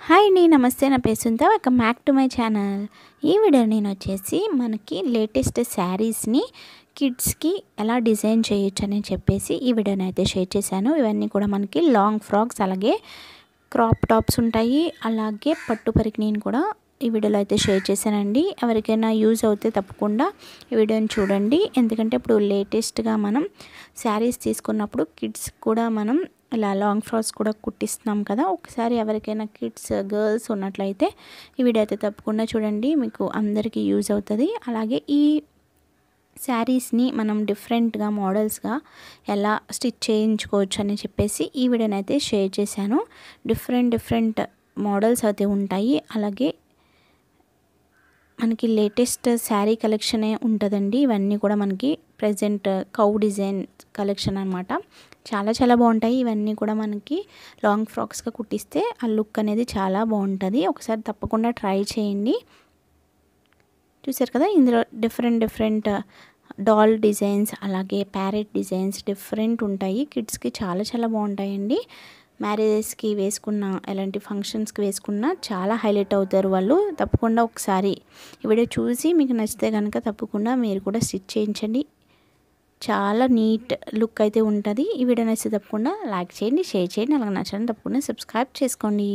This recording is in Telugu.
హాయ్ అండి, నమస్తే. నా పేరు Sunitha. Welcome back to my channel. ఈ వీడియో నేను వచ్చేసి మనకి లేటెస్ట్ శారీస్ని కిడ్స్కి ఎలా డిజైన్ చేయొచ్చు అని చెప్పేసి ఈ వీడియోని అయితే షేర్ చేశాను. ఇవన్నీ కూడా మనకి లాంగ్ ఫ్రాక్స్, అలాగే క్రాప్ టాప్స్ ఉంటాయి, అలాగే పట్టు పరికిణీని కూడా ఈ వీడియోలో అయితే షేర్ చేశానండి. ఎవరికైనా యూజ్ అవుతే తప్పకుండా ఈ వీడియోని చూడండి. ఎందుకంటే ఇప్పుడు లేటెస్ట్గా మనం శారీస్ తీసుకున్నప్పుడు కిడ్స్ కూడా మనం ఇలా లాంగ్ ఫ్రాక్స్ కూడా కుట్టిస్తున్నాం కదా. ఒకసారి ఎవరికైనా కిడ్స్, గర్ల్స్ ఉన్నట్లయితే ఈ వీడియో అయితే తప్పకుండా చూడండి, మీకు అందరికీ యూజ్ అవుతుంది. అలాగే ఈ శారీస్ని మనం డిఫరెంట్గా మోడల్స్గా ఎలా స్టిచ్ చేయించుకోవచ్చు అని చెప్పేసి ఈ వీడియోని అయితే షేర్ చేశాను. డిఫరెంట్ మోడల్స్ అయితే ఉంటాయి. అలాగే మనకి లేటెస్ట్ శారీ కలెక్షనే ఉంటుందండి. ఇవన్నీ కూడా మనకి ప్రజెంట్ కౌ డిజైన్ కలెక్షన్ అనమాట. చాలా బాగుంటాయి. ఇవన్నీ కూడా మనకి లాంగ్ ఫ్రాక్స్గా కుట్టిస్తే ఆ లుక్ అనేది చాలా బాగుంటుంది. ఒకసారి తప్పకుండా ట్రై చేయండి. చూసారు కదా, ఇందులో డిఫరెంట్ డాల్ డిజైన్స్, అలాగే ప్యారెట్ డిజైన్స్ డిఫరెంట్ ఉంటాయి. కిడ్స్కి చాలా బాగుంటాయండి. మ్యారేజెస్కి వేసుకున్న, ఎలాంటి ఫంక్షన్స్కి వేసుకున్న చాలా హైలైట్ అవుతారు వాళ్ళు. తప్పకుండా ఒకసారి ఈ వీడియో చూసి మీకు నచ్చితే కనుక తప్పకుండా మీరు కూడా స్టిచ్ చేయించండి. చాలా నీట్ లుక్ అయితే ఉంటుంది. ఈ వీడియో నచ్చితే తప్పకుండా లైక్ చేయండి, షేర్ చేయండి, అలాగే నచ్చండి తప్పకుండా సబ్స్క్రైబ్ చేసుకోండి.